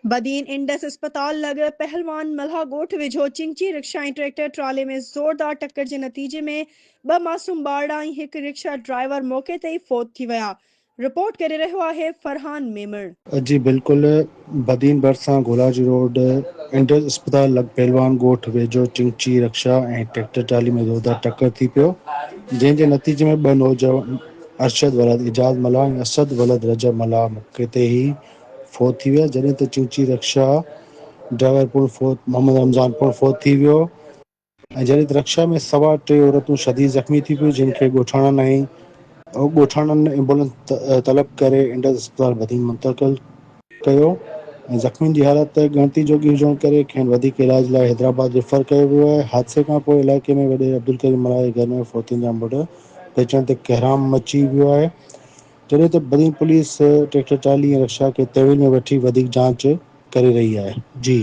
Badin Indus अस्पताल लॻ पहलवान मल्हा ॻोठ वेझो चिंची रिक्शा ऐं ट्रैक्टर ट्राले में ज़ोरदार टक्कर जे नतीजे में ॿ मासूम ॿार ऐं हिकु रिक्शा ड्राइवर मौके ते ई फौत थी विया। रिपोर्ट करे रहियो आहे फरहान मेमण। जी बिल्कुल। बदीन भरिसां गोलाजी रोड इंडस अस्पताल लॻ पहलवान ॻोठ वेझो चिंची रिक्शा ऐं ट्रैक्टर ट्राली में ज़ोरदार टक्कर थी पियो, जंहिंजे नतीजे में ॿ नौजवान अरशद वलद इजाज़ मल्हा ऐं असद वलद रजब मल्हा मौके ते ई फौत थी विया, जॾहिं त चिंची रिक्शा ड्राइवर पुर फौत मोहम्मद रमज़ान पुर फौत थी वियो ऐं जॾहिं त रिक्शा में सवार 3 औरतूं शदीद ज़ख़्मी थी पियूं, जिन खे ॻोठाणनि एम्बुलेंस तलब करे इंडस अस्पताल बदीन मुंतक़िल कयो ऐं ज़ख़्मियुनि जी हालत ॻणिती जोगी हुजण करे खेनि वधीक इलाज लाइ हैदराबाद रेफर कयो वियो आहे। हादसे खां पोइ इलाइक़े में वॾे अब्दुल करीम मल्हा जे घर में फौतियुनि जा मुड़ पहुचण ते कहराम मची वियो आहे, जॾहिं त बदीन पुलिस ट्रैक्टर ट्राली ऐं रिक्शा खे तहवील में वठी वधीक जांच करे रही आहे। जी।